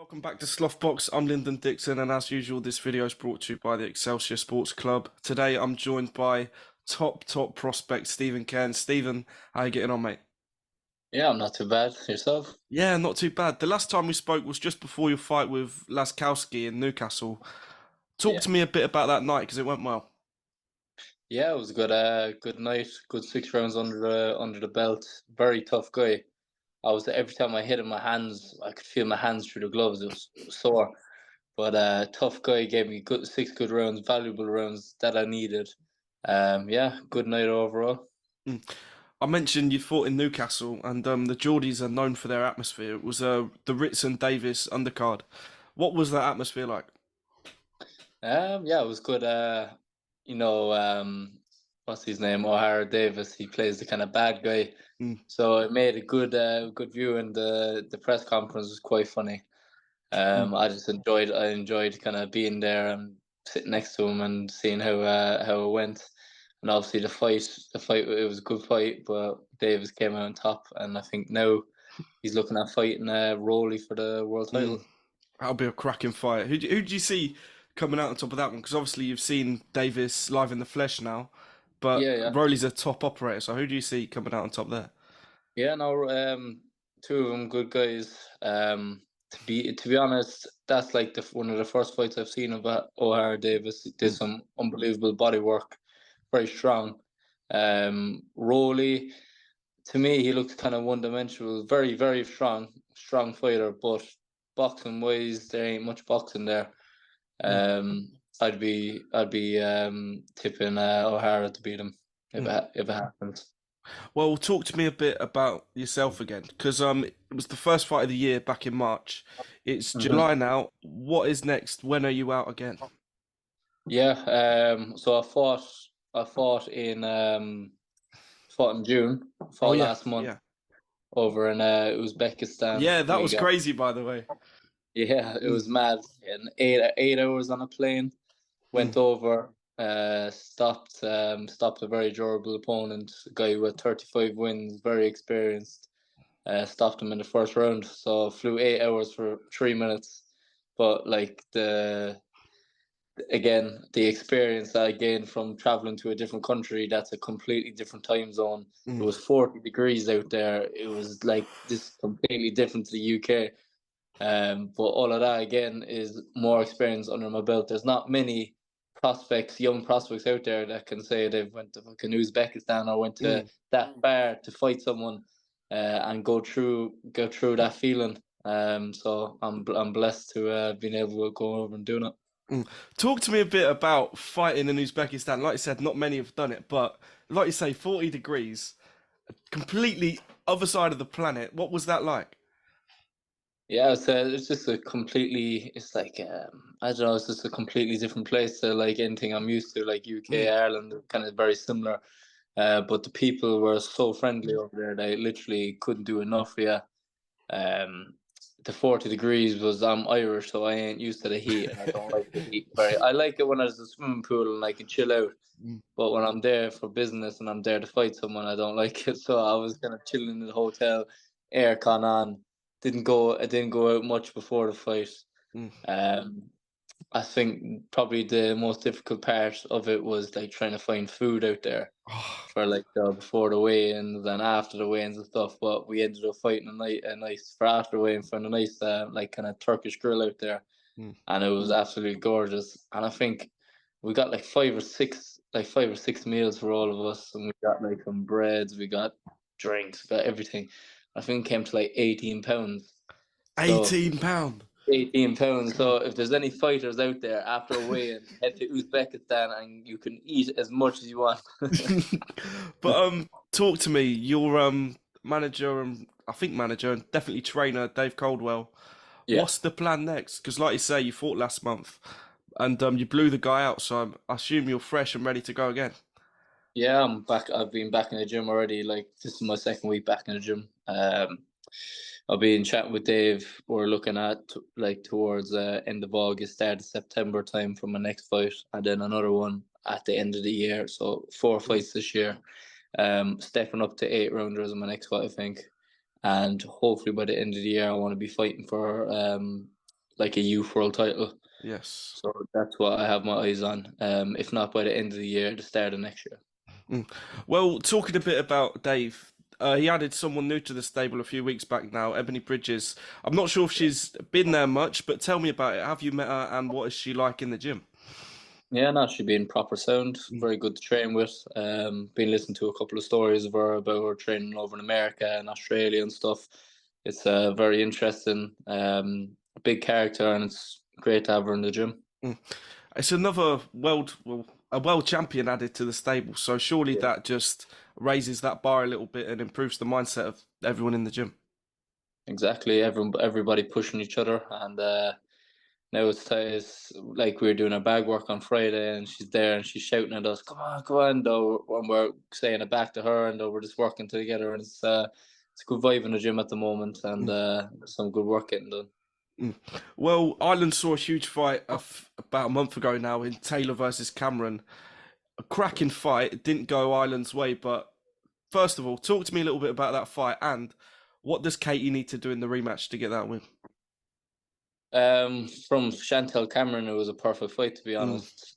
Welcome back to Slothbox. I'm Lyndon Dixon, and as usual, this video is brought to you by the Excelsior Sports Club. Today, I'm joined by top prospect Stephen Cairns. Stephen, how you getting on, mate? Yeah, I'm not too bad. Yourself? Yeah, not too bad. The last time we spoke was just before your fight with Laskowski in Newcastle. Talk Yeah. to me a bit about that night because it went well. Yeah, it was a good night. Good 6 rounds under the belt. Very tough guy. I was every time I hit him, my hands, I could feel my hands through the gloves. It was sore. But tough guy gave me good 6 rounds, valuable rounds that I needed. Yeah, good night overall. Mm. I mentioned you fought in Newcastle, and the Geordies are known for their atmosphere. It was the Ritz and Davis undercard. What was that atmosphere like? Yeah, it was good. You know, what's his name? O'Hara Davis. He plays the kind of bad guy. Mm, So it made a good view, and the press conference was quite funny. mm, I enjoyed kind of being there and sitting next to him and seeing how it went. And obviously the fight it was a good fight, but Davis came out on top, and I think now he's looking at fighting Rowley for the world mm. title. That'll be a cracking fight. Who do you see coming out on top of that one? Because obviously you've seen Davis live in the flesh now, but Yeah, yeah, Rowley's a top operator. So who do you see coming out on top there? yeah. No, two of them good guys. To be honest, that's like one of the first fights I've seen of O'Hara Davis. He did Mm, some unbelievable body work, very strong. Rowley, to me, he looks kind of one-dimensional. Very, very strong fighter, but boxing wise, there ain't much boxing there. mm, I'd be tipping O'Hara to beat him if mm. it happens. Well, talk to me a bit about yourself again, because it was the first fight of the year back in March. It's Mhm. July now. What is next? When are you out again? Yeah, so I fought in June, Oh fought yeah, last month yeah, over in Uzbekistan. yeah. That We was got crazy, by the way. Yeah, it Mm, was mad. In 8 hours on a plane, mm, went over, stopped a very durable opponent, a guy with 35 wins, very experienced. Stopped him in the first round. So flew 8 hours for 3 minutes. But like the experience that I gained from traveling to a different country, that's a completely different time zone. It mm, was 40 degrees out there. It was like this completely different to the UK. But all of that again is more experience under my belt. There's not many young prospects out there that can say they've went to fucking Uzbekistan or went to mm. that far to fight someone and go through that feeling. So I'm blessed to been able to go over and do it. Mm. Talk to me a bit about fighting in Uzbekistan. Like I said, not many have done it, but like you say, 40 degrees, completely other side of the planet. What was that like? Yeah, it's just a completely. It's like I don't know. It's just a completely different place to like anything I'm used to. Like UK, Mm, Ireland, kind of very similar. But the people were so friendly over there. They literally couldn't do enough for you. Um, the 40 degrees was I'm Irish, so I ain't used to the heat, and I don't like the heat. Very. I like it when there's a swimming pool and I can chill out. mm, But when I'm there for business and I'm there to fight someone, I don't like it. So I was kind of chilling in the hotel, aircon on. I didn't go out much before the fight. mm. Um, I think probably the most difficult part of it was like trying to find food out there Oh, for like before the weigh-ins and after the weigh-ins and stuff. But we ended up fighting a nice for after weigh-in, found a nice like kind of Turkish grill out there, mm. and it was absolutely gorgeous. And I think we got like five or six meals for all of us, and we got like some breads, we got drinks, we got everything. I think it came to like £18. So £18. £18. So God. if there's any fighters out there after a weigh-in, head to Uzbekistan and you can eat as much as you want. But talk to me. Your manager and I think manager and definitely trainer Dave Coldwell. Yeah. What's the plan next? Because like you say, you fought last month and you blew the guy out. So I assume you're fresh and ready to go again. Yeah, I'm back. I've been back in the gym already. Like this is my second week back in the gym. I'll be in chat with Dave. We're looking at like towards end of August, start of September time for my next fight, and then another one at the end of the year. So four Mm, fights this year. Stepping up to 8 rounders in my next fight, I think, and hopefully by the end of the year, I want to be fighting for like a youth world title. Yes. So that's what I have my eyes on. If not by the end of the year, the start of next year. Mm. Well, talking a bit about Dave, he added someone new to the stable a few weeks back now, Ebony Bridges. I'm not sure if she's been there much, but tell me about it. Have you met her, and what is she like in the gym? Yeah, no, she been proper sound, Mm. very good to train with. Been listening to a couple of stories of her about her training over in America and Australia and stuff. It's very interesting, big character, and it's great to have her in the gym. Mm. It's another a world champion added to the stable, so surely Yeah. that just raises that bar a little bit and improves the mindset of everyone in the gym. Exactly, everybody pushing each other, and now it's like we were doing our bag work on Friday, and she's there and she's shouting at us, come on," though, and we're saying it back to her, and though we're just working together, and it's a good vibe in the gym at the moment, and some good work getting done. Mm. Well, Ireland saw a huge fight about a month ago now in Taylor versus Cameron. A cracking fight. It didn't go Ireland's way, but first of all, talk to me a little bit about that fight and what does Katie need to do in the rematch to get that win? From Chantelle Cameron, it was a perfect fight, to be Mm, honest.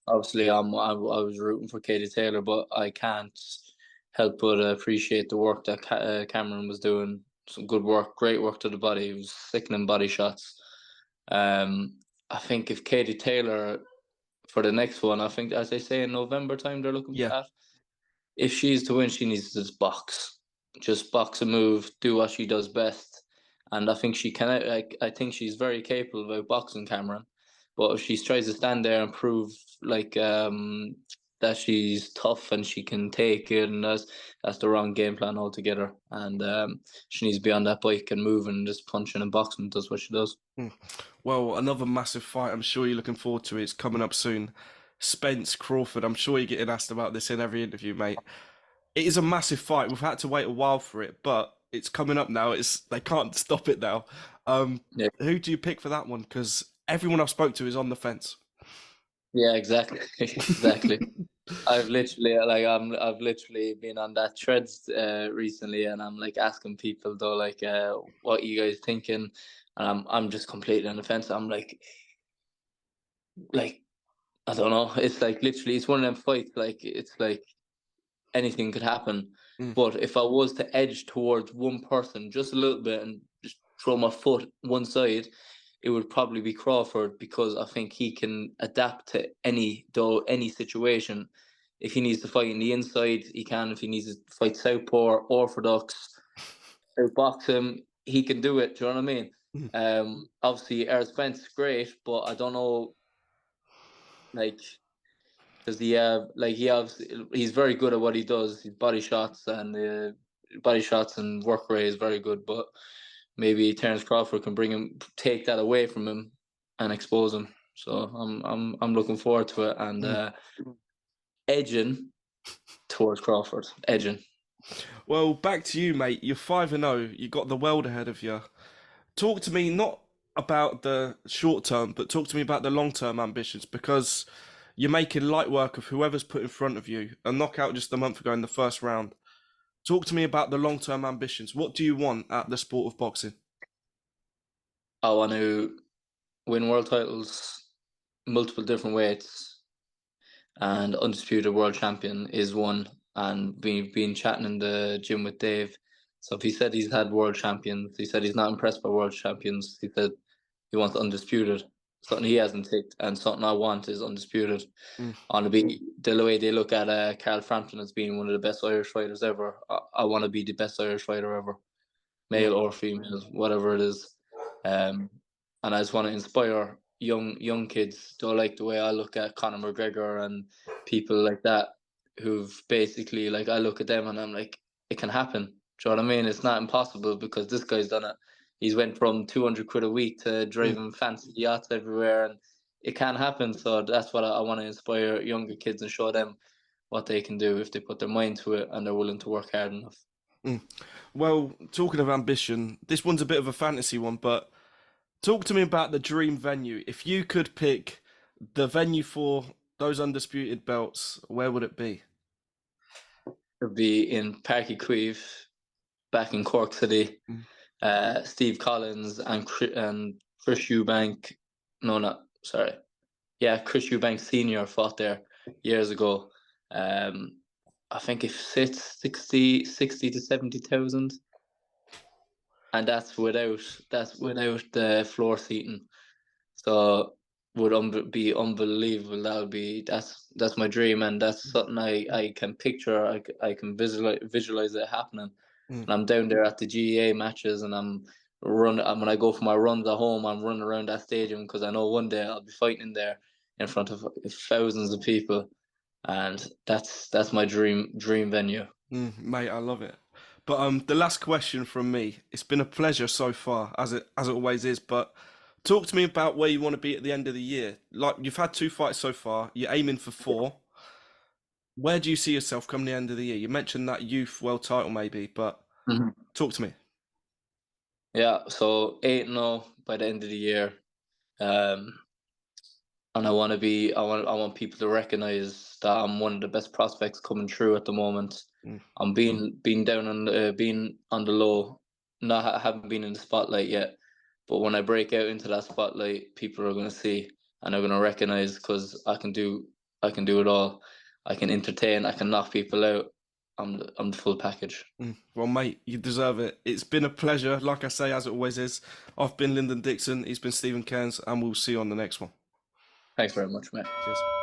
Obviously, I was rooting for Katie Taylor, but I can't help but appreciate the work that Cameron was doing. Some good work, great work to the body. It was sickening body shots. I think if Katie Taylor for the next one, I think as they say in November time, they're looking yeah. at. If she's to win, she needs to just box a move, do what she does best, and I think she can. I think she's very capable of boxing Cameron, but if she tries to stand there and prove like that she's tough and she can take it, and that's the wrong game plan altogether. And she needs to be on that bike and moving, and just punching and boxing. Does what she does. Mm. Well, another massive fight. I'm sure you're looking forward to it. It's coming up soon. Spence Crawford. I'm sure you're getting asked about this in every interview, mate. It is a massive fight. We've had to wait a while for it, but it's coming up now. It's they can't stop it now. Yeah, Who do you pick for that one? Because everyone I've spoke to is on the fence. yeah, exactly, exactly. I've literally been on that threads recently, and I'm like asking people though, like, what you guys thinking? And I'm just completely on the fence. I'm like I don't know. It's like literally, it's one of them fights. Like it's like anything could happen. Mm. But if I was to edge towards one person just a little bit and just throw my foot one side, it would probably be Crawford because I think he can adapt to any situation. If he needs to fight in the inside, he can. If he needs to fight southpaw or orthodox, outbox him, he can do it. Do you know what I mean? Mm. Obviously, Errol Spence is great, but I don't know, like, because he's very good at what he does. His body shots and work rate is very good. But maybe Terence Crawford can take that away from him, and expose him. So I'm looking forward to it, and Mm. edging towards Crawford, edging. Well, back to you, mate. You're 5-0. You got the world ahead of you. Talk to me not about the short term, but talk to me about the long term ambitions because you're making light work of whoever's put in front of you. A knockout just a month ago in the first round. Talk to me about the long term ambitions. What do you want at the sport of boxing? I want to win world titles, multiple different weights, and undisputed world champion is one. And we've been chatting in the gym with Dave. So if he said he's had world champions, he said he's not impressed by world champions. He said he wants undisputed. Something he hasn't ticked, and something I want is undisputed. Mm, On to be the way they look at Carl Frampton as being one of the best Irish fighters ever. I want to be the best Irish fighter ever, mm, male or female, whatever it is. Um, and I just want to inspire young kids. Don't like the way I look at Conor McGregor and people like that who've basically, like, I look at them and I'm like, it can happen. Do you know what I mean? It's not impossible because this guy's done it. He's went from 200 quid a week to mm. driving fancy yachts everywhere, and it can happen. So that's what I want to inspire younger kids and show them what they can do if they put their mind to it and they're willing to work hard enough. Mm. Well, talking of ambition, this one's a bit of a fantasy one, but talk to me about the dream venue. If you could pick the venue for those undisputed belts, where would it be? It'll be in Parky Queeve, back in Cork City. Mm. Steve Collins and Chris Eubank. No, not sorry. Yeah, Chris Eubank Senior fought there years ago. Um, I think it sits 60 to 70,000, and that's without the floor seating. So would be unbelievable. That's my dream, and that's something I can picture. I can visualize it happening. Mm. And I'm down there at the GEA matches, and when I go for my runs at home, I'm running around that stadium because I know one day I'll be fighting in there in front of thousands of people, and that's my dream venue. Mate, I love it. But the last question from me. It's been a pleasure so far, as it always is. But talk to me about where you want to be at the end of the year. Like you've had two fights so far. You're aiming for four. Where do you see yourself come the end of the year? You mentioned that youth world title maybe, but Mhm. talk to me. Yeah, so 8-0 by the end of the year. Um, and I want people to recognize that I'm one of the best prospects coming through at the moment. Mm, I'm being down on being on the low, haven't been in the spotlight yet, but when I break out into that spotlight, people are going to see and are going to recognize because I can do it all. I can entertain, I can knock people out. I'm the full package. Well, mate, you deserve it. It's been a pleasure. Like I say, as it always is. I've been Lyndon Dixon. He's been Stephen Cairns, and we'll see you on the next one. Thanks very much, mate. Cheers.